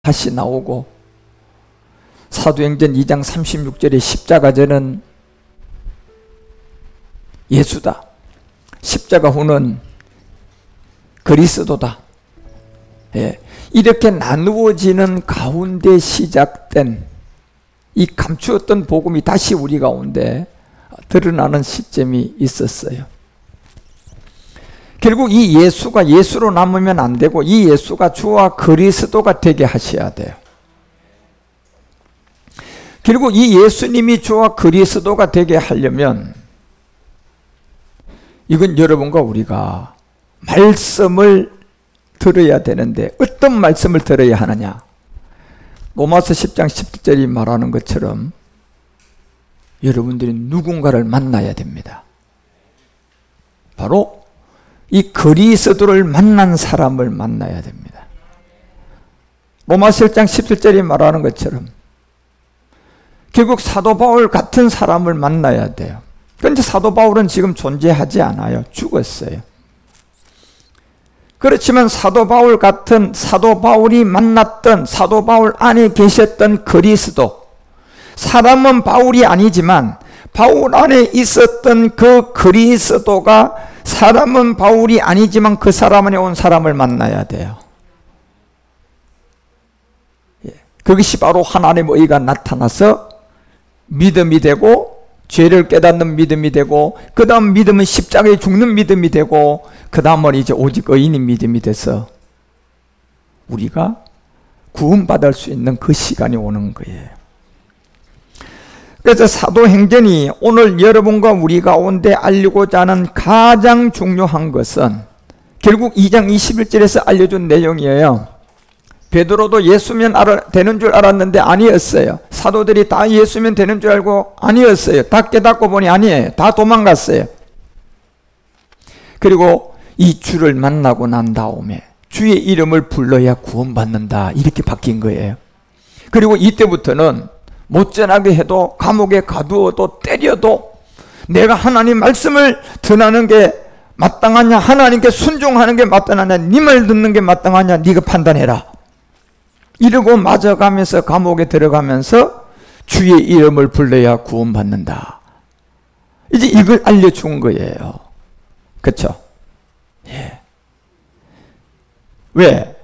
다시 나오고, 사도행전 2장 36절에 십자가전은 예수다, 십자가 후는 그리스도다. 예, 이렇게 나누어지는 가운데 시작된 이 감추었던 복음이 다시 우리 가운데 드러나는 시점이 있었어요. 결국 이 예수가 예수로 남으면 안 되고 이 예수가 주와 그리스도가 되게 하셔야 돼요. 결국 이 예수님이 주와 그리스도가 되게 하려면 이건 여러분과 우리가 말씀을 들어야 되는데 어떤 말씀을 들어야 하느냐? 로마서 10장 10절이 말하는 것처럼 여러분들이 누군가를 만나야 됩니다. 바로 이 그리스도를 만난 사람을 만나야 됩니다. 로마서 1장 17절이 말하는 것처럼 결국 사도 바울 같은 사람을 만나야 돼요. 그런데 사도 바울은 지금 존재하지 않아요. 죽었어요. 그렇지만 사도 바울 같은, 사도 바울이 만났던, 사도 바울 안에 계셨던 그리스도, 사람은 바울이 아니지만 바울 안에 있었던 그 그리스도가 사람은 바울이 아니지만 그 사람 안에 온 사람을 만나야 돼요. 그것이 바로 하나님의 의가 나타나서 믿음이 되고, 죄를 깨닫는 믿음이 되고, 그 다음 믿음은 십자가에 죽는 믿음이 되고, 그 다음은 이제 오직 의인인 믿음이 돼서 우리가 구원받을 수 있는 그 시간이 오는 거예요. 그래서 사도행전이 오늘 여러분과 우리 가운데 알리고자 하는 가장 중요한 것은 결국 2장 21절에서 알려준 내용이에요. 베드로도 예수면 되는 줄 알았는데 아니었어요. 사도들이 다 예수면 되는 줄 알고 아니었어요. 다 깨닫고 보니 아니에요. 다 도망갔어요. 그리고 이 주를 만나고 난 다음에 주의 이름을 불러야 구원받는다, 이렇게 바뀐 거예요. 그리고 이때부터는 못전하게 해도, 감옥에 가두어도, 때려도 내가 하나님 말씀을 전하는 게 마땅하냐, 하나님께 순종하는 게 마땅하냐, 네 말 듣는 게 마땅하냐, 네가 판단해라, 이러고 맞아가면서 감옥에 들어가면서 주의 이름을 불러야 구원받는다. 이제 이걸 알려준 거예요. 그렇죠? 예. 왜?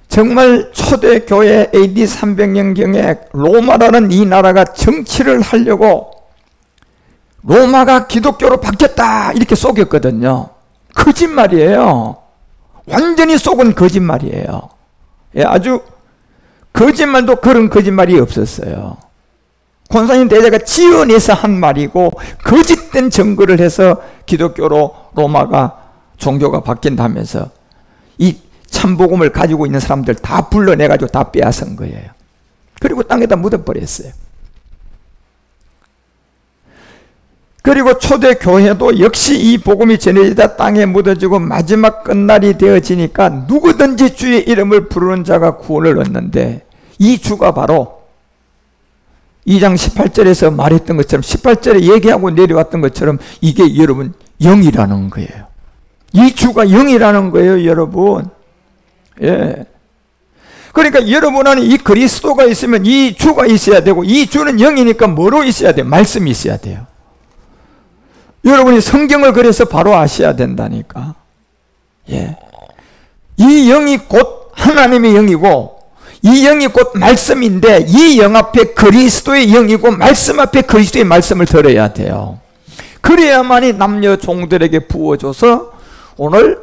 정말 초대교회 AD 300년경에 로마라는 이 나라가 정치를 하려고 로마가 기독교로 바뀌었다 이렇게 속였거든요. 거짓말이에요. 완전히 속은 거짓말이에요. 예, 아주 거짓말도 그런 거짓말이 없었어요. 콘스탄틴 대제가 지어내서 한 말이고 거짓된 증거를 해서 기독교로 로마가 종교가 바뀐다면서 이 참복음을 가지고 있는 사람들 다 불러내가지고 다 빼앗은 거예요. 그리고 땅에다 묻어버렸어요. 그리고 초대교회도 역시 이 복음이 전해지다 땅에 묻어지고 마지막 끝날이 되어지니까 누구든지 주의 이름을 부르는 자가 구원을 얻는데, 이 주가 바로 2장 18절에서 말했던 것처럼, 18절에 얘기하고 내려왔던 것처럼 이게 여러분 영이라는 거예요. 이 주가 영이라는 거예요, 여러분. 예. 그러니까 여러분 안에 이 그리스도가 있으면 이 주가 있어야 되고, 이 주는 영이니까 뭐로 있어야 돼요? 말씀이 있어야 돼요. 여러분이 성경을 그래서 바로 아셔야 된다니까. 예. 이 영이 곧 하나님의 영이고, 이 영이 곧 말씀인데, 이 영 앞에 그리스도의 영이고 말씀 앞에 그리스도의 말씀을 들어야 돼요. 그래야만이 남녀 종들에게 부어줘서 오늘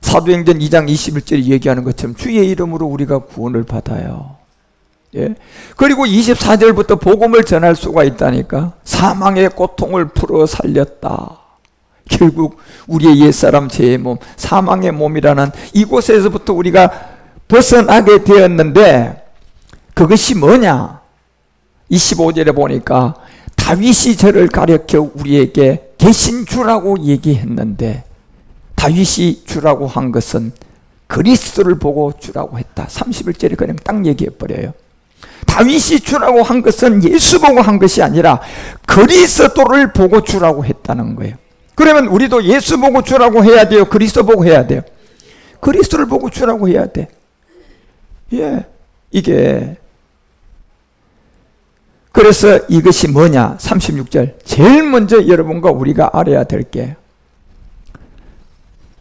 사도행전 2장 21절에 얘기하는 것처럼 주의 이름으로 우리가 구원을 받아요. 예. 그리고 24절부터 복음을 전할 수가 있다니까. 사망의 고통을 풀어 살렸다. 결국 우리의 옛사람 죄의 몸, 사망의 몸이라는 이곳에서부터 우리가 벗어나게 되었는데, 그것이 뭐냐? 25절에 보니까 다윗이 저를 가르쳐 우리에게 계신 주라고 얘기했는데, 다윗이 주라고 한 것은 그리스도를 보고 주라고 했다. 31절에 그냥 딱 얘기해버려요. 다윗이 주라고 한 것은 예수 보고 한 것이 아니라 그리스도를 보고 주라고 했다는 거예요. 그러면 우리도 예수 보고 주라고 해야 돼요? 그리스도 보고 해야 돼요? 그리스도를 보고 주라고 해야 돼. 예, 이게. 그래서 이것이 뭐냐? 36절. 제일 먼저 여러분과 우리가 알아야 될 게,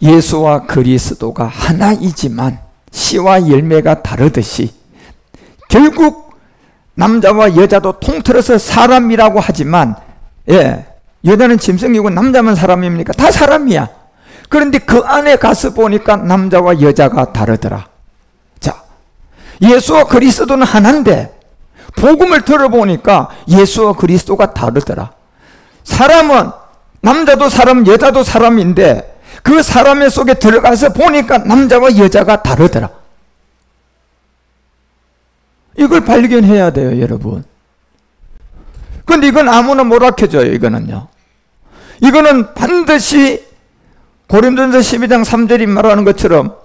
예수와 그리스도가 하나이지만 씨와 열매가 다르듯이 결국 남자와 여자도 통틀어서 사람이라고 하지만, 예, 여자는 짐승이고 남자만 사람입니까? 다 사람이야. 그런데 그 안에 가서 보니까 남자와 여자가 다르더라. 자, 예수와 그리스도는 하나인데 복음을 들어보니까 예수와 그리스도가 다르더라. 사람은 남자도 사람, 여자도 사람인데 그 사람 속에 들어가서 보니까 남자와 여자가 다르더라. 이걸 발견해야 돼요, 여러분. 근데 이건 아무나 못 알려줘요, 이거는요. 이거는 반드시 고린도전서 12장 3절이 말하는 것처럼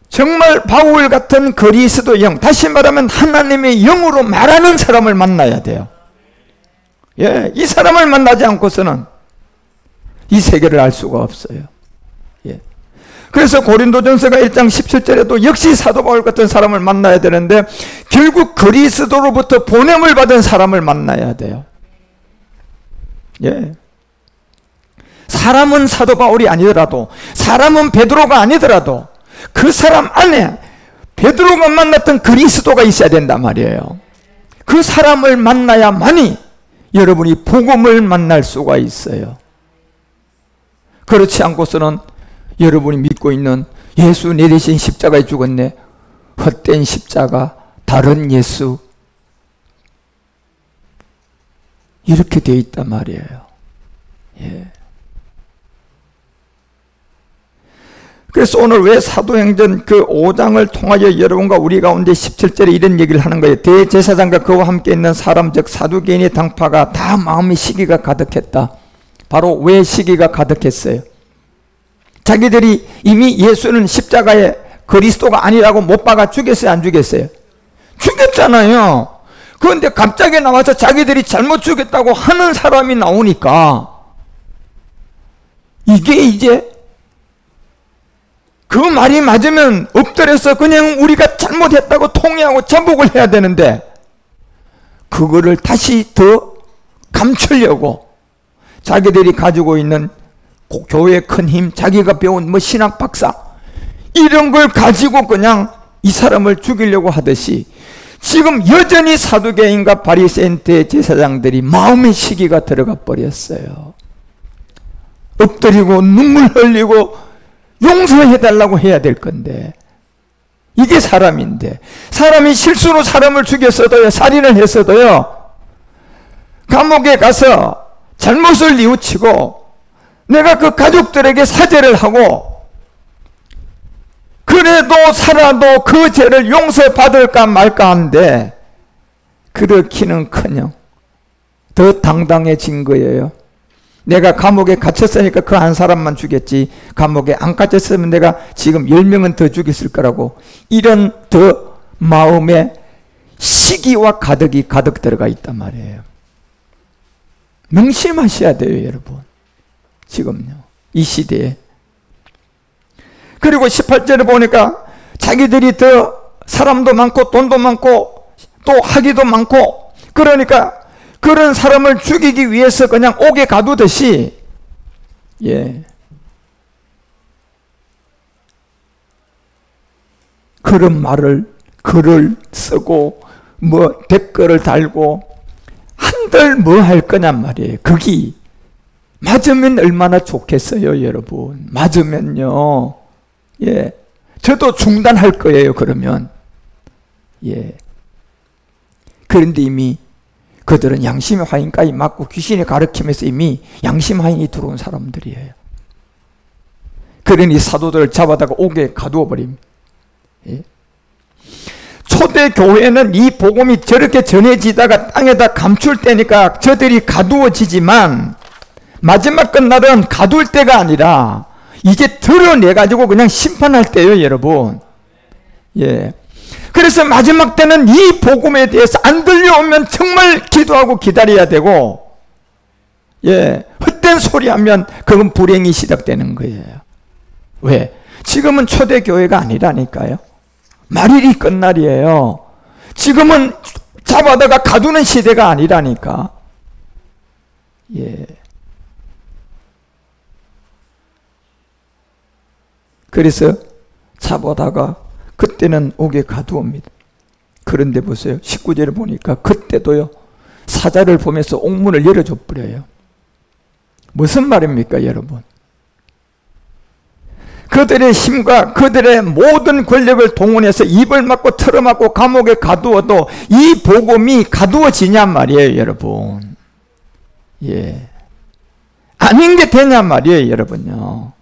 정말 바울 같은 그리스도 영, 다시 말하면 하나님의 영으로 말하는 사람을 만나야 돼요. 예, 이 사람을 만나지 않고서는 이 세계를 알 수가 없어요. 예. 그래서 고린도전서가 1장 17절에도 역시 사도 바울 같은 사람을 만나야 되는데 결국 그리스도로부터 보냄을 받은 사람을 만나야 돼요. 예. 사람은 사도 바울이 아니더라도, 사람은 베드로가 아니더라도 그 사람 안에 베드로가 만났던 그리스도가 있어야 된단 말이에요. 그 사람을 만나야만이 여러분이 복음을 만날 수가 있어요. 그렇지 않고서는 여러분이 믿고 있는 예수 내 대신 십자가에 죽었네, 헛된 십자가, 다른 예수, 이렇게 되어 있단 말이에요. 예. 그래서 오늘 왜 사도행전 그 5장을 통하여 여러분과 우리 가운데 17절에 이런 얘기를 하는 거예요. 대제사장과 그와 함께 있는 사람 즉 사두개인의 당파가 다 마음의 시기가 가득했다. 바로 왜 시기가 가득했어요? 자기들이 이미 예수는 십자가에 그리스도가 아니라고 못 박아 죽였어요, 안 죽였어요? 죽였잖아요. 그런데 갑자기 나와서 자기들이 잘못 죽였다고 하는 사람이 나오니까 이게 이제 그 말이 맞으면 엎드려서 그냥 우리가 잘못했다고 통회하고 자복을 해야 되는데 그거를 다시 더 감추려고 자기들이 가지고 있는 교회의 큰 힘, 자기가 배운 뭐 신학 박사 이런 걸 가지고 그냥 이 사람을 죽이려고 하듯이 지금 여전히 사두개인과 바리새인 대제사장들이 마음의 시기가 들어가 버렸어요. 엎드리고 눈물 흘리고 용서해달라고 해야 될 건데 이게 사람인데, 사람이 실수로 사람을 죽였어도요, 살인을 했어도요, 감옥에 가서 잘못을 뉘우치고 내가 그 가족들에게 사죄를 하고 그래도 살아도 그 죄를 용서받을까 말까 하는데 그렇기는커녕 더 당당해진 거예요. 내가 감옥에 갇혔으니까 그 한 사람만 죽였지 감옥에 안 갇혔으면 내가 지금 10명은 더 죽였을 거라고, 이런 더 마음에 시기와 가득이 가득 들어가 있단 말이에요. 명심하셔야 돼요, 여러분. 지금요, 이 시대에. 그리고 18절에 보니까 자기들이 더 사람도 많고 돈도 많고 또 학위도 많고 그러니까 그런 사람을 죽이기 위해서 그냥 옥에 가두듯이, 예, 그런 말을, 글을 쓰고 뭐 댓글을 달고 한들 뭐 할 거냔 말이에요. 그게 맞으면 얼마나 좋겠어요, 여러분. 맞으면요, 예, 저도 중단할 거예요, 그러면. 예. 그런데 이미 그들은 양심의 화인까지 맞고 귀신의 가르침에서 이미 양심 화인이 들어온 사람들이에요. 그러니 사도들을 잡아다가 옥에 가두어 버립니다. 예. 초대 교회는 이 복음이 저렇게 전해지다가 땅에다 감출 때니까 저들이 가두어지지만 마지막 끝날은 가둘 때가 아니라 이제 드러내가지고 그냥 심판할 때예요, 여러분. 예. 그래서 마지막 때는 이 복음에 대해서 안 들려오면 정말 기도하고 기다려야 되고, 예, 헛된 소리 하면 그건 불행이 시작되는 거예요. 왜? 지금은 초대교회가 아니라니까요. 말일이 끝날이에요. 지금은 잡아다가 가두는 시대가 아니라니까. 예. 그래서 잡아다가 그때는 옥에 가두옵니다. 그런데 보세요. 19절에 보니까 그때도요, 사자를 보면서 옥문을 열어줘 버려요. 무슨 말입니까, 여러분? 그들의 힘과 그들의 모든 권력을 동원해서 입을 막고 틀어막고 감옥에 가두어도 이 복음이 가두어지냔 말이에요, 여러분. 예. 아닌 게 되냔 말이에요, 여러분요.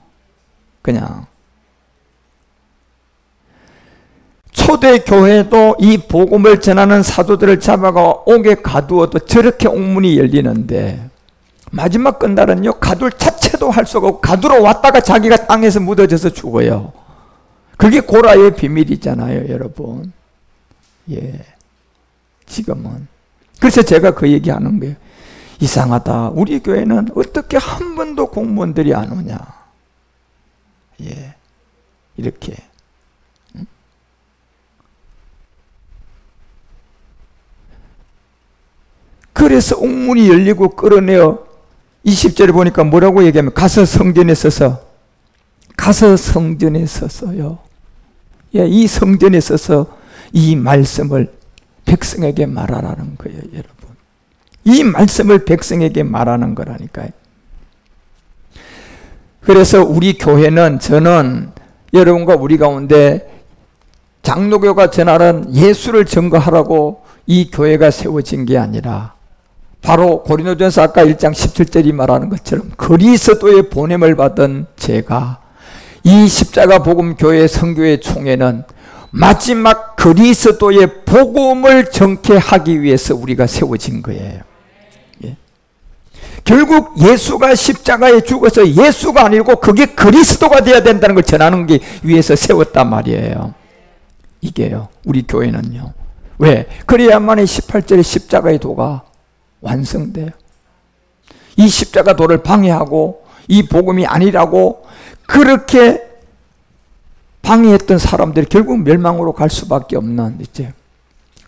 그냥. 초대교회도 이 복음을 전하는 사도들을 잡아가 옥에 가두어도 저렇게 옥문이 열리는데, 마지막 끝날은요, 가둘 자체도 할 수가 없고 가두러 왔다가 자기가 땅에서 묻어져서 죽어요. 그게 고라의 비밀이잖아요, 여러분. 예. 지금은. 그래서 제가 그 얘기하는 거예요. 이상하다. 우리 교회는 어떻게 한 번도 공무원들이 안 오냐. 예. 이렇게. 그래서 옥문이 열리고 끌어내어 20절에 보니까 뭐라고 얘기하면 가서 성전에 서서, 가서 성전에 서서요. 예, 이 성전에 서서 이 말씀을 백성에게 말하라는 거예요, 여러분. 이 말씀을 백성에게 말하는 거라니까요. 그래서 우리 교회는, 저는 여러분과 우리 가운데 장로교가 전하는 예수를 증거하라고 이 교회가 세워진 게 아니라, 바로 고린도전서 아까 1장 17절이 말하는 것처럼 그리스도의 보냄을 받은 제가, 이 십자가 복음 교회 선교회 총회는 마지막 그리스도의 복음을 전케하기 위해서 우리가 세워진 거예요. 예. 결국 예수가 십자가에 죽어서 예수가 아니고 그게 그리스도가 되어야 된다는 걸 전하는 게 위해서 세웠단 말이에요. 이게요, 우리 교회는요. 왜? 그래야만이 18절의 십자가의 도가 완성돼요. 이 십자가 도를 방해하고 이 복음이 아니라고 그렇게 방해했던 사람들이 결국 멸망으로 갈 수밖에 없는 이제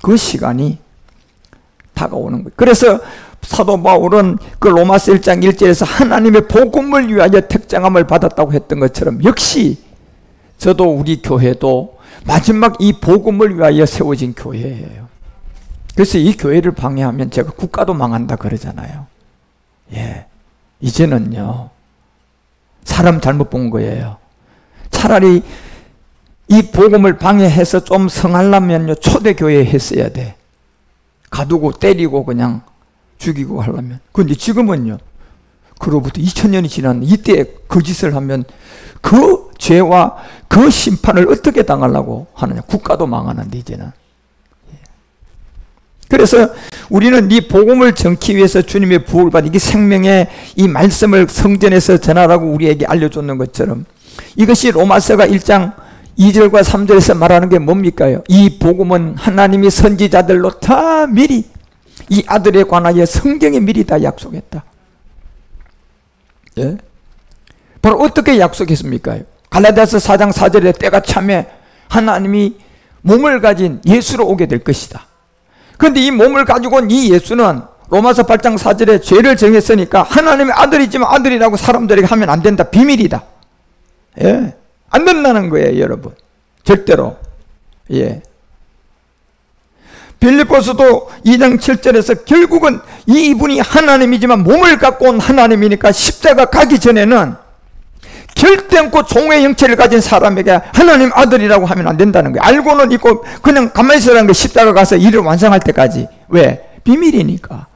그 시간이 다가오는 거예요. 그래서 사도 바울은 그 로마서 1장 1절에서 하나님의 복음을 위하여 택정함을 받았다고 했던 것처럼, 역시 저도 우리 교회도 마지막 이 복음을 위하여 세워진 교회예요. 그래서 이 교회를 방해하면 제가 국가도 망한다 그러잖아요. 예. 이제는요, 사람 잘못 본 거예요. 차라리 이 복음을 방해해서 좀 성하려면요, 초대교회에 했어야 돼. 가두고 때리고 그냥 죽이고 하려면. 그런데 지금은요, 그로부터 2000년이 지났는데 이때 그 짓을 하면 그 죄와 그 심판을 어떻게 당하려고 하느냐. 국가도 망하는데 이제는. 그래서 우리는 이 복음을 전기 위해서 주님의 부활을 받은 이게 생명의 이 말씀을 성전에서 전하라고 우리에게 알려줬는 것처럼, 이것이 로마서가 1장 2절과 3절에서 말하는 게 뭡니까요? 이 복음은 하나님이 선지자들로 다 미리 이 아들에 관하여 성경에 미리 다 약속했다. 예? 바로 어떻게 약속했습니까? 갈라디아서 4장 4절에 때가 참에 하나님이 몸을 가진 예수로 오게 될 것이다. 그런데 이 몸을 가지고 온 이 예수는 로마서 8장 4절에 죄를 정했으니까 하나님의 아들이지만 아들이라고 사람들에게 하면 안 된다. 비밀이다. 예. 안 된다는 거예요, 여러분. 절대로. 예. 빌립보서도 2장 7절에서 결국은 이분이 하나님이지만 몸을 갖고 온 하나님이니까 십자가 가기 전에는 결대않고 종의 형체를 가진 사람에게 하나님 아들이라고 하면 안 된다는 거예요. 알고는 있고 그냥 가만히 있으라는 게 십자가 가서 일을 완성할 때까지. 왜? 비밀이니까.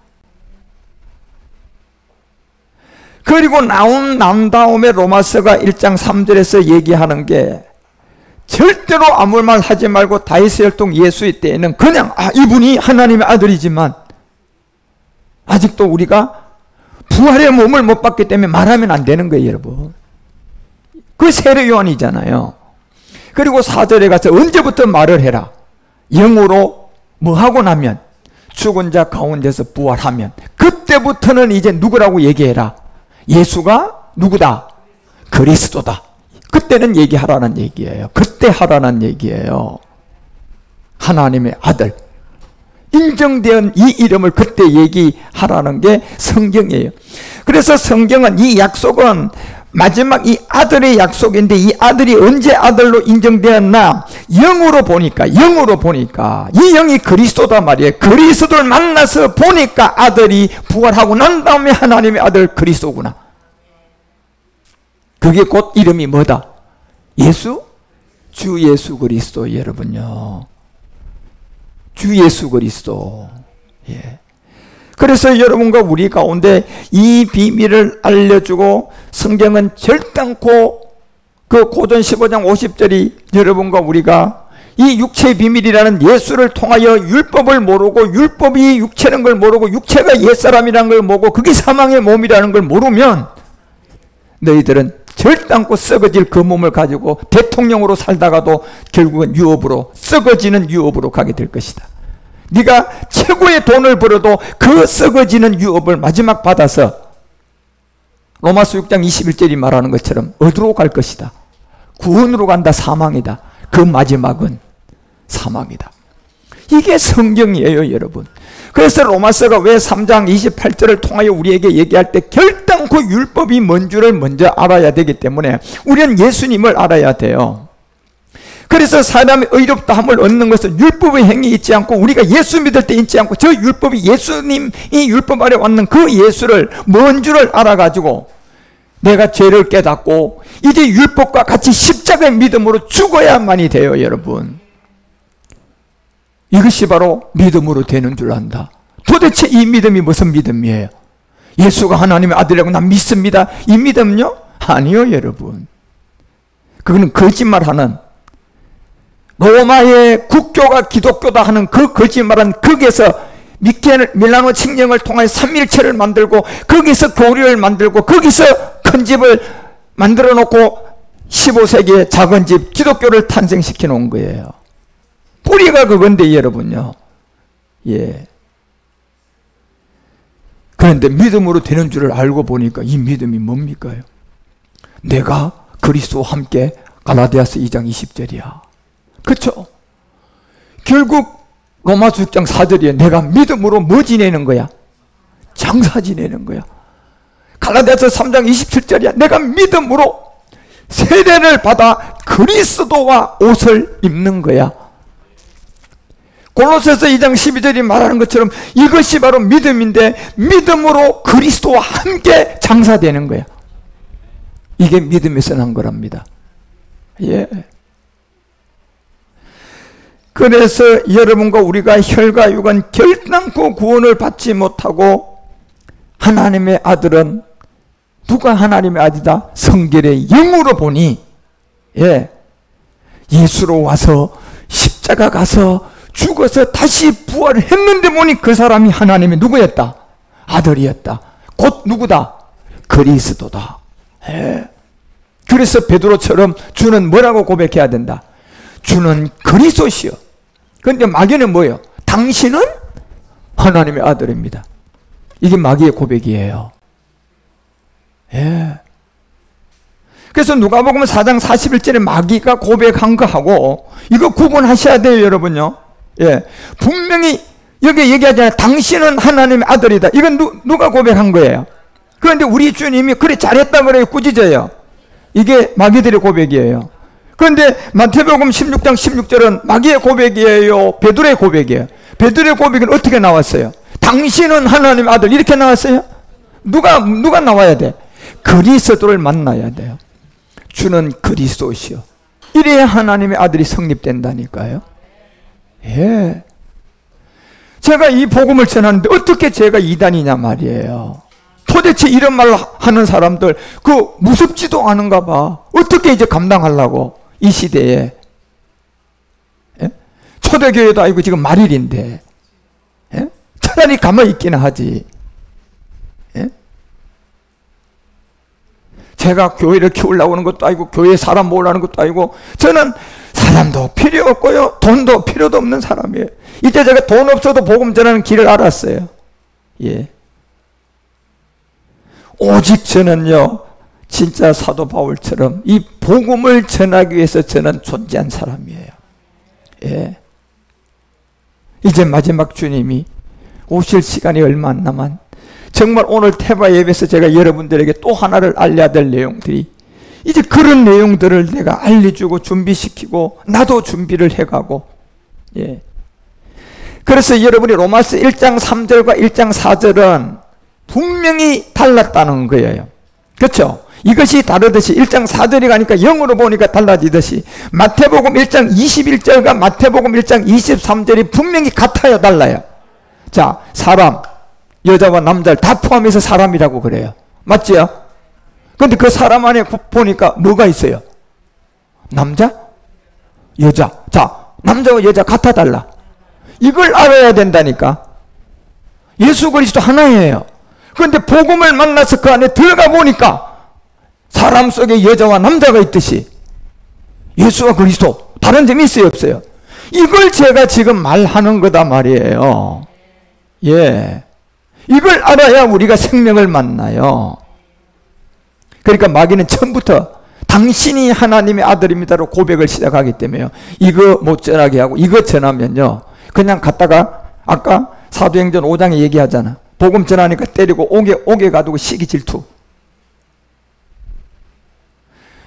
그리고 난 다음에 로마서가 1장 3절에서 얘기하는 게, 절대로 아무 말 하지 말고 다윗의 혈통 예수의 때에는 그냥 이분이 하나님의 아들이지만 아직도 우리가 부활의 몸을 못 받기 때문에 말하면 안 되는 거예요, 여러분. 그 세례 요한이잖아요. 그리고 4절에 가서 언제부터 말을 해라. 영으로 뭐 하고 나면, 죽은 자 가운데서 부활하면 그때부터는 이제 누구라고 얘기해라. 예수가 누구다? 그리스도다. 그때는 얘기하라는 얘기예요. 그때 하라는 얘기예요. 하나님의 아들. 인정된 이 이름을 그때 얘기하라는 게 성경이에요. 그래서 성경은 이 약속은 마지막 이 아들의 약속인데, 이 아들이 언제 아들로 인정되었나? 영으로 보니까 이 영이 그리스도다 말이에요. 그리스도를 만나서 보니까 아들이 부활하고 난 다음에 하나님의 아들 그리스도구나. 그게 곧 이름이 뭐다? 예수? 주 예수 그리스도. 여러분요, 주 예수 그리스도. 예. 그래서 여러분과 우리 가운데 이 비밀을 알려주고, 성경은 절단코 그 고전 15장 50절이 여러분과 우리가 이 육체의 비밀이라는 예수를 통하여 율법을 모르고, 율법이 육체라는 걸 모르고, 육체가 옛사람이라는 걸 모르고, 그게 사망의 몸이라는 걸 모르면 너희들은 절단코 썩어질 그 몸을 가지고 대통령으로 살다가도 결국은 유업으로, 썩어지는 유업으로 가게 될 것이다. 네가 최고의 돈을 벌어도 그 썩어지는 유업을 마지막 받아서 로마서 6장 21절이 말하는 것처럼 어디로 갈 것이다? 구원으로 간다. 사망이다. 그 마지막은 사망이다. 이게 성경이에요, 여러분. 그래서 로마서가 왜 3장 28절을 통하여 우리에게 얘기할 때 결단코 율법이 뭔 줄을 먼저 알아야 되기 때문에 우리는 예수님을 알아야 돼요. 그래서 사람이 의롭다함을 얻는 것은 율법의 행위 있지 않고, 우리가 예수 믿을 때 있지 않고, 저 율법이 예수님이 율법 아래 왔는 그 예수를 뭔 줄을 알아가지고 내가 죄를 깨닫고 이제 율법과 같이 십자가의 믿음으로 죽어야만이 돼요, 여러분. 이것이 바로 믿음으로 되는 줄 안다. 도대체 이 믿음이 무슨 믿음이에요? 예수가 하나님의 아들이라고 난 믿습니다. 이 믿음요? 아니요, 여러분. 그거는 거짓말하는, 로마의 국교가 기독교다 하는 그 거짓말은, 거기에서 밀라노 칙령을 통해 삼일체를 만들고, 거기서 교리를 만들고, 거기서 큰 집을 만들어 놓고 15세기의 작은 집 기독교를 탄생시켜 놓은 거예요. 뿌리가 그건데, 여러분요. 예. 그런데 믿음으로 되는 줄을 알고 보니까 이 믿음이 뭡니까? 내가 그리스도와 함께, 갈라디아서 2장 20절이야. 그렇죠? 결국 로마서 6장 4절이에요. 내가 믿음으로 뭐 지내는 거야? 장사 지내는 거야. 갈라디아서 3장 27절이야. 내가 믿음으로 세례를 받아 그리스도와 옷을 입는 거야. 골로새서 2장 12절이 말하는 것처럼 이것이 바로 믿음인데, 믿음으로 그리스도와 함께 장사되는 거야. 이게 믿음에서 난 거랍니다. 예. 그래서 여러분과 우리가 혈과 육은 결단코 구원을 받지 못하고, 하나님의 아들은, 누가 하나님의 아들이다? 성결의 영으로 보니, 예, 예수로 와서 십자가 가서 죽어서 다시 부활을 했는데 보니 그 사람이 하나님의 누구였다? 아들이었다. 곧 누구다? 그리스도다. 예. 그래서 베드로처럼 주는 뭐라고 고백해야 된다? 주는 그리스도시요. 그런데 마귀는 뭐예요? 당신은 하나님의 아들입니다. 이게 마귀의 고백이에요. 예. 그래서 누가복음 4장 41절에 마귀가 고백한 거하고 이거 구분하셔야 돼요, 여러분요. 예. 분명히 여기 얘기하잖아요. 당신은 하나님의 아들이다. 이건 누가 고백한 거예요? 그런데 우리 주님이 그래 잘했다 그래요, 꾸짖어요. 이게 마귀들의 고백이에요. 그런데 마태복음 16장 16절은 마귀의 고백이에요, 베드로의 고백이에요? 베드로의 고백은 어떻게 나왔어요? 당신은 하나님의 아들, 이렇게 나왔어요? 누가 나와야 돼? 그리스도를 만나야 돼요. 주는 그리스도시요. 이래야 하나님의 아들이 성립된다니까요. 예. 제가 이 복음을 전하는데 어떻게 제가 이단이냐 말이에요. 도대체 이런 말 하는 사람들 그 무섭지도 않은가 봐. 어떻게 이제 감당하려고 이 시대에. 예? 초대교회도 아니고 지금 말일인데, 예? 차라리 가만히 있기는 하지. 예? 제가 교회를 키우려고 하는 것도 아니고 교회에 사람 모으려는 것도 아니고, 저는 사람도 필요 없고요, 돈도 필요도 없는 사람이에요. 이제 제가 돈 없어도 복음 전하는 길을 알았어요. 예. 오직 저는요, 진짜 사도 바울처럼 이 복음을 전하기 위해서 저는 존재한 사람이에요. 예. 이제 마지막 주님이 오실 시간이 얼마 안 남은, 정말 오늘 태바 예배에서 제가 여러분들에게 또 하나를 알려야 될 내용들이, 이제 그런 내용들을 내가 알려주고 준비시키고 나도 준비를 해가고, 예. 그래서 여러분이 로마서 1장 3절과 1장 4절은 분명히 달랐다는 거예요. 그렇죠? 이것이 다르듯이 1장 4절이 가니까 영어로 보니까 달라지듯이 마태복음 1장 21절과 마태복음 1장 23절이 분명히 같아요, 달라요. 자, 사람, 여자와 남자를 다 포함해서 사람이라고 그래요. 맞죠? 근데 그 사람 안에 보니까 뭐가 있어요? 남자? 여자. 자, 남자와 여자 같아 달라? 이걸 알아야 된다니까. 예수 그리스도 하나예요. 그런데 복음을 만나서 그 안에 들어가 보니까 사람 속에 여자와 남자가 있듯이 예수와 그리스도 다른 점이 있어요, 없어요? 이걸 제가 지금 말하는 거다 말이에요. 예, 이걸 알아야 우리가 생명을 만나요. 그러니까 마귀는 처음부터 당신이 하나님의 아들입니다로 고백을 시작하기 때문에요. 이거 못 전하게 하고 이거 전하면요 그냥 갔다가 아까 사도행전 5장에 얘기하잖아. 복음 전하니까 때리고 옥에 가두고 시기 질투.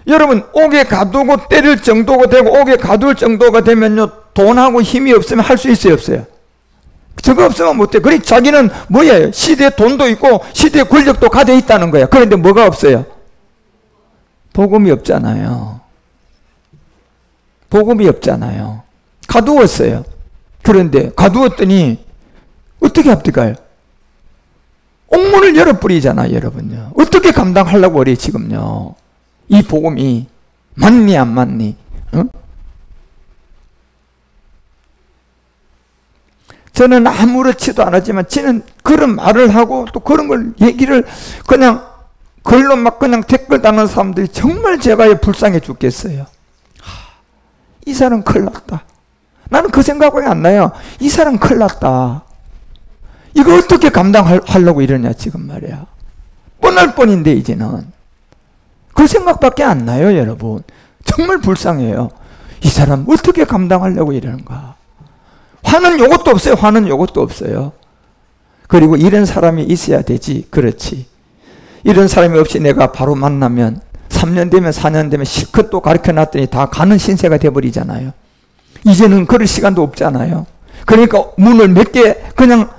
여러분, 옥에 가두고 때릴 정도가 되고 옥에 가둘 정도가 되면요 돈하고 힘이 없으면 할 수 있어요, 없어요? 저거 없으면 못해. 그래, 자기는 뭐예요? 시대에 돈도 있고 시대에 권력도 가져 있다는 거야. 그런데 뭐가 없어요? 복음이 없잖아요. 복음이 없잖아요. 가두었어요. 그런데 가두었더니 어떻게 합니까요? 옥문을 열어버리잖아요, 여러분요. 어떻게 감당하려고 그래, 지금요? 이 복음이 맞니 안 맞니? 응? 저는 아무렇지도 않았지만 저는 그런 말을 하고 또 그런 걸 얘기를 그냥 글로 막 그냥 댓글 다는 사람들이 정말 제가 불쌍해 죽겠어요. 이 사람 큰일 났다. 나는 그 생각이 안 나요. 이 사람 큰일 났다. 이거 어떻게 감당하려고 이러냐 지금 말이야. 뻔할 뻔인데 이제는. 그 생각밖에 안 나요, 여러분. 정말 불쌍해요. 이 사람 어떻게 감당하려고 이러는가. 화는 요것도 없어요. 화는 요것도 없어요. 그리고 이런 사람이 있어야 되지. 그렇지. 이런 사람이 없이 내가 바로 만나면 3년 되면 4년 되면 실컷 또 가르쳐놨더니 다 가는 신세가 돼버리잖아요. 이제는 그럴 시간도 없잖아요. 그러니까 문을 몇 개 그냥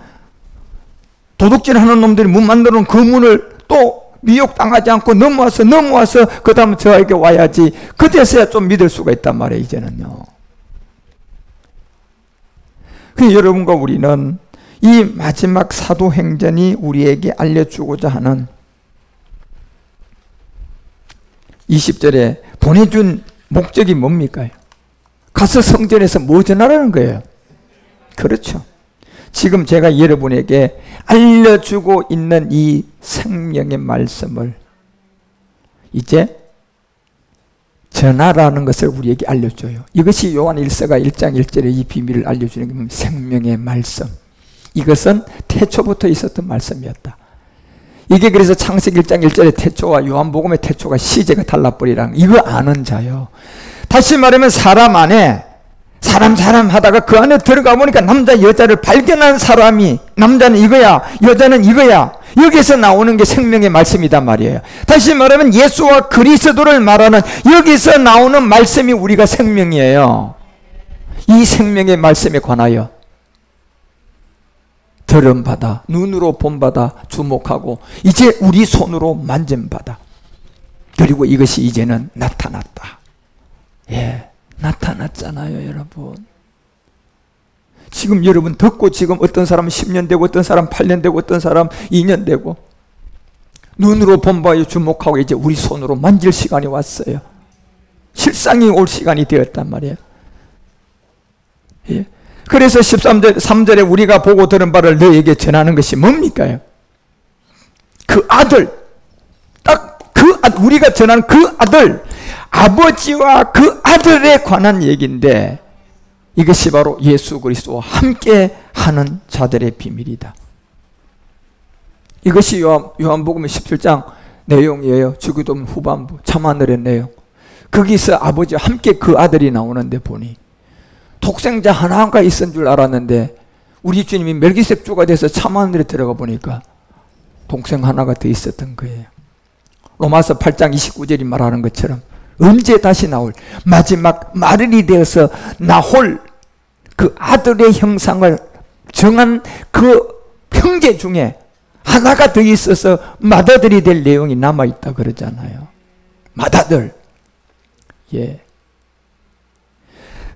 도둑질하는 놈들이 문 만들어 놓은 그 문을 또 미혹당하지 않고 넘어와서 그 다음에 저에게 와야지. 그때서야 좀 믿을 수가 있단 말이에요, 이제는요. 그 여러분과 우리는 이 마지막 사도행전이 우리에게 알려주고자 하는 20절에 보내준 목적이 뭡니까? 가서 성전에서 뭐 전하라는 거예요? 그렇죠. 지금 제가 여러분에게 알려주고 있는 이 생명의 말씀을 이제 전하라는 것을 우리에게 알려줘요. 이것이 요한 1서가 1장 1절에 이 비밀을 알려주는 게 생명의 말씀. 이것은 태초부터 있었던 말씀이었다. 이게 그래서 창세기 1장 1절의 태초와 요한복음의 태초가 시제가 달라버리라는 이거 아는 자요. 다시 말하면 사람 안에 사람 하다가 그 안에 들어가 보니까 남자 여자를 발견한 사람이 남자는 이거야 여자는 이거야. 여기서 나오는 게 생명의 말씀이단 말이에요. 다시 말하면 예수와 그리스도를 말하는 여기서 나오는 말씀이 우리가 생명이에요. 이 생명의 말씀에 관하여 들음받아 눈으로 본받아 주목하고 이제 우리 손으로 만짐받아 그리고 이것이 이제는 나타났다. 예, 나타났잖아요, 여러분. 지금 여러분 듣고 지금 어떤 사람은 10년 되고 어떤 사람 8년 되고 어떤 사람 2년 되고 눈으로 본받아 주목하고 이제 우리 손으로 만질 시간이 왔어요. 실상이 올 시간이 되었단 말이에요. 예. 그래서 3절에 우리가 보고 들은 바를 너에게 전하는 것이 뭡니까? 그 아들, 딱 우리가 전한 그 아들, 아버지와 그 아들에 관한 얘기인데 이것이 바로 예수 그리스도와 함께 하는 자들의 비밀이다. 이것이 요한복음 17장 내용이에요. 주기도문 후반부 참하늘의 내용. 거기서 아버지와 함께 그 아들이 나오는데 보니 독생자 하나가 있은 줄 알았는데 우리 주님이 멜기세덱주가 돼서 참하늘에 들어가 보니까 동생 하나가 더 있었던 거예요. 로마서 8장 29절이 말하는 것처럼 언제 다시 나올 마지막 마른이 되어서 나올 그 아들의 형상을 정한 그 형제 중에 하나가 더 있어서 맏아들이 될 내용이 남아있다 그러잖아요. 맏아들. 예.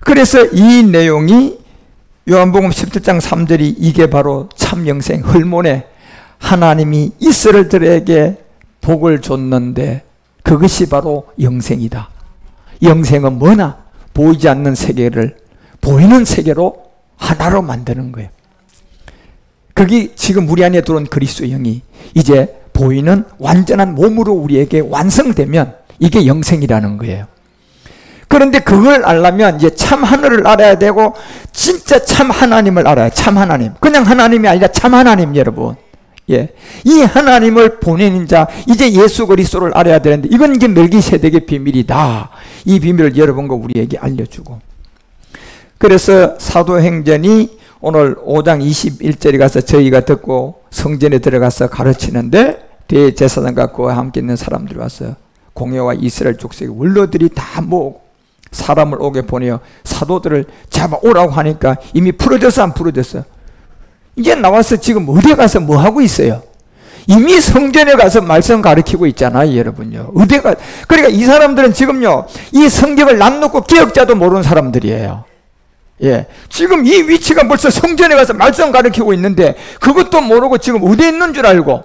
그래서 이 내용이 요한복음 17장 3절이 이게 바로 참 영생 헐몬에 하나님이 이스라엘들에게 복을 줬는데 그것이 바로 영생이다. 영생은 뭐나? 보이지 않는 세계를 보이는 세계로 하나로 만드는 거예요. 그게 지금 우리 안에 들어온 그리스도의 영이 이제 보이는 완전한 몸으로 우리에게 완성되면 이게 영생이라는 거예요. 그런데 그걸 알려면 이제 참 하늘을 알아야 되고 진짜 참 하나님을 알아야 참 하나님. 그냥 하나님이 아니라 참 하나님 여러분. 예. 이 하나님을 보내는 자 이제 예수 그리스도를 알아야 되는데 이건 이게 멜기세덱의 비밀이다. 이 비밀을 여러분과 우리에게 알려주고 그래서 사도행전이 오늘 5장 21절에 가서 저희가 듣고 성전에 들어가서 가르치는데 대제사장과 그와 함께 있는 사람들이 와서 공회와 이스라엘 족속의 원로들이 다 모으고 사람을 오게 보내어 사도들을 잡아오라고 하니까 이미 풀어졌어 안 풀어졌어? 이제 나와서 지금 어디 가서 뭐 하고 있어요? 이미 성전에 가서 말씀 가르치고 있잖아요 여러분요. 어디가 그러니까 이 사람들은 지금요 이 성경을 놔놓고 기억자도 모르는 사람들이에요. 예, 지금 이 위치가 벌써 성전에 가서 말씀 가르치고 있는데 그것도 모르고 지금 어디에 있는 줄 알고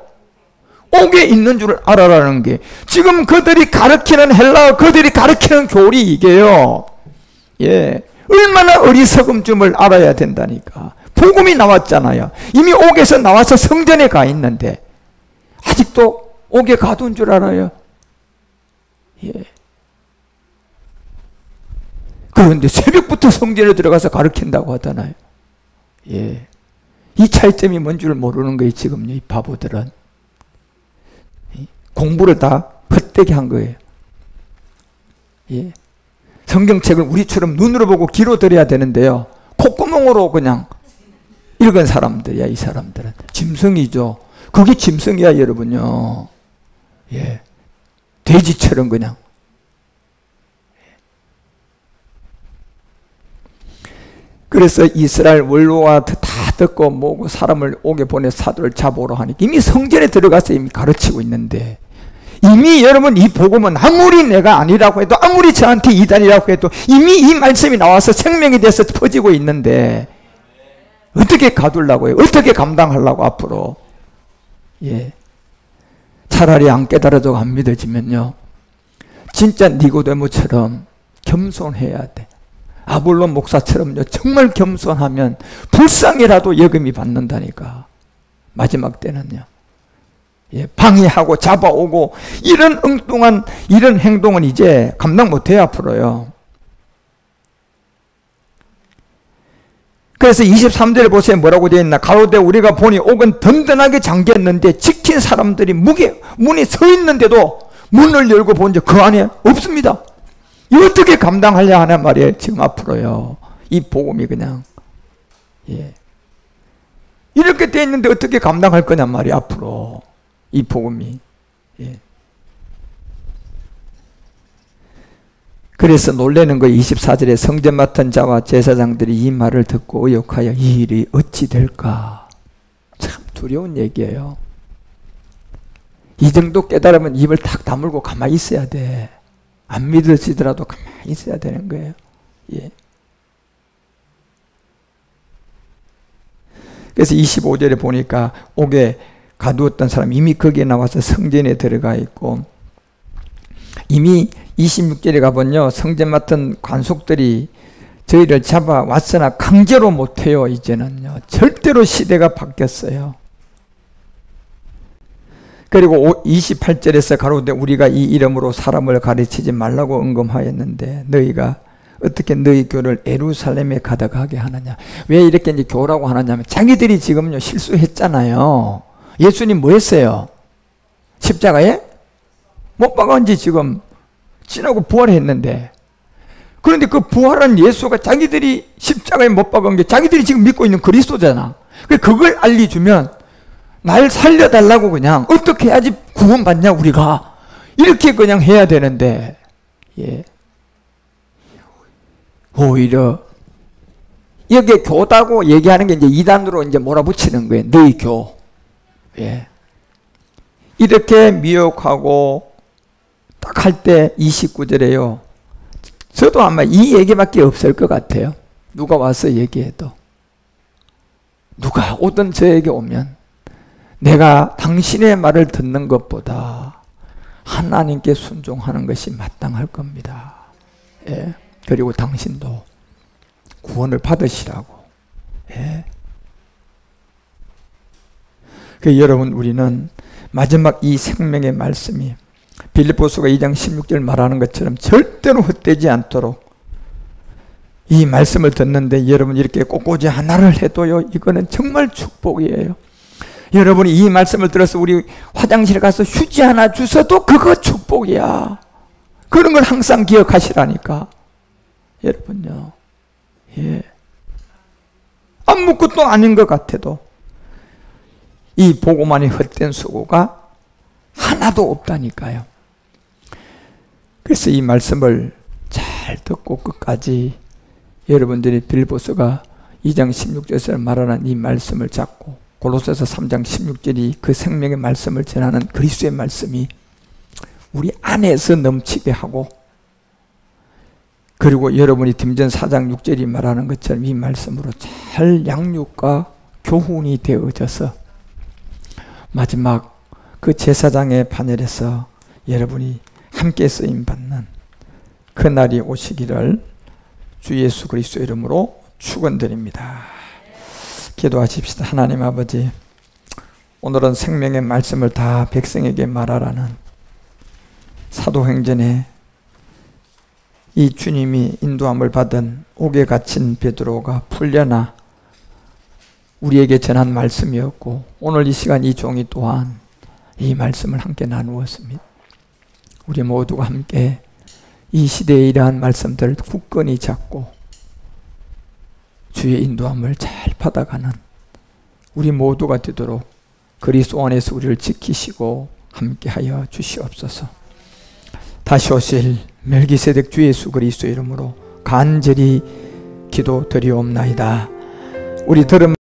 옥에 있는 줄 알아라는 게 지금 그들이 가르치는 헬라어 그들이 가르치는 교리 이게요. 예, 얼마나 어리석음 점을 알아야 된다니까. 복음이 나왔잖아요. 이미 옥에서 나와서 성전에 가 있는데 아직도 옥에 가둔 줄 알아요. 예. 그런데 새벽부터 성전에 들어가서 가르친다고 하잖아요. 예. 이 차이점이 뭔 줄 모르는 거예요, 지금요, 이 바보들은. 공부를 다 헛되게 한 거예요. 예. 성경책을 우리처럼 눈으로 보고 귀로 들어야 되는데요. 콧구멍으로 그냥 읽은 사람들이야, 이 사람들은. 짐승이죠. 그게 짐승이야, 여러분요. 예. 돼지처럼 그냥. 그래서 이스라엘 원로와 다 듣고 뭐고 사람을 오게 보내 사도를 잡으러 하니까 이미 성전에 들어가서 이미 가르치고 있는데 이미 여러분 이 복음은 아무리 내가 아니라고 해도 아무리 저한테 이단이라고 해도 이미 이 말씀이 나와서 생명이 돼서 퍼지고 있는데 어떻게 가둘라고요? 어떻게 감당하려고 앞으로? 예. 차라리 안 깨달아도 안 믿어지면요. 진짜 니고데모처럼 겸손해야 돼. 아볼론 목사처럼요. 정말 겸손하면 불쌍이라도 여금이 받는다니까. 마지막 때는요. 예, 방해하고 잡아오고 이런 엉뚱한 이런 행동은 이제 감당 못해요 앞으로요. 그래서 23절에 보세요. 뭐라고 되어 있나. 가로되 우리가 보니 옥은 든든하게 잠겼는데 지킨 사람들이 문이 서 있는데도 문을 열고 본 적 그 안에 없습니다. 이 어떻게 감당하려 하는 말이에요 지금 앞으로요. 이 복음이 그냥 예. 이렇게 돼 있는데 어떻게 감당할 거냔 말이에요 앞으로 이 복음이. 예. 그래서 놀라는 거 24절에 성전 맡은 자와 제사장들이 이 말을 듣고 의혹하여 이 일이 어찌 될까. 참 두려운 얘기예요. 이 정도 깨달으면 입을 탁 다물고 가만히 있어야 돼. 안 믿어지더라도 가만히 있어야 되는 거예요. 예. 그래서 25절에 보니까 옥에 가두었던 사람이 이미 거기에 나와서 성전에 들어가 있고 이미 26절에 가보면요. 성전 맡은 관속들이 저희를 잡아왔으나 강제로 못해요. 이제는요. 절대로 시대가 바뀌었어요. 그리고 28절에서 가로되 우리가 이 이름으로 사람을 가르치지 말라고 언급하였는데 너희가 어떻게 너희 교를 예루살렘에 가득하게 하느냐. 왜 이렇게 이제 교라고 하느냐면 자기들이 지금요 실수했잖아요. 예수님 뭐 했어요? 십자가에 못 박은 지 지금 지나고 부활했는데 그런데 그 부활한 예수가 자기들이 십자가에 못 박은 게 자기들이 지금 믿고 있는 그리스도잖아. 그걸 알려주면 날 살려달라고 그냥 어떻게 해야지 구원받냐 우리가 이렇게 그냥 해야 되는데, 예. 오히려 여기에 교다고 얘기하는 게 이제 이단으로 이제 몰아붙이는 거예요. 너희 교. 예. 이렇게 미혹하고 딱 할 때 29절에요. 저도 아마 이 얘기밖에 없을 것 같아요. 누가 와서 얘기해도. 누가 오든 저에게 오면 내가 당신의 말을 듣는 것보다 하나님께 순종하는 것이 마땅할 겁니다. 예. 그리고 당신도 구원을 받으시라고. 예. 여러분, 우리는 마지막 이 생명의 말씀이 빌립보서가 2장 16절 말하는 것처럼 절대로 헛되지 않도록 이 말씀을 듣는데 여러분 이렇게 꼿꼿이 하나를 해도요, 이거는 정말 축복이에요. 여러분이 이 말씀을 들어서 우리 화장실 가서 휴지 하나 주셔도 그거 축복이야. 그런 걸 항상 기억하시라니까. 여러분요. 예. 아무것도 아닌 것 같아도 이 보고만이 헛된 수고가 하나도 없다니까요. 그래서 이 말씀을 잘 듣고 끝까지 여러분들이 빌립보서가 2장 16절에서 말하는 이 말씀을 잡고 골로새서 3장 16절이 그 생명의 말씀을 전하는 그리스도의 말씀이 우리 안에서 넘치게 하고, 그리고 여러분이 디모데 4장 6절이 말하는 것처럼 이 말씀으로 잘 양육과 교훈이 되어져서 마지막 그 제사장의 반열에서 여러분이 함께 쓰임받는 그날이 오시기를 주 예수 그리스도 이름으로 축원드립니다. 기도하십시다. 하나님 아버지, 오늘은 생명의 말씀을 다 백성에게 말하라는 사도행전에 이 주님이 인도함을 받은 옥에 갇힌 베드로가 풀려나 우리에게 전한 말씀이었고, 오늘 이 시간 이 종이 또한 이 말씀을 함께 나누었습니다. 우리 모두가 함께 이 시대에 이러한 말씀들을 굳건히 잡고 주의 인도함을 잘 받아가는 우리 모두가 되도록 그리스도 안에서 우리를 지키시고 함께하여 주시옵소서. 다시 오실 멜기세덱 주 예수 그리스도 이름으로 간절히 기도드리옵나이다. 우리 들은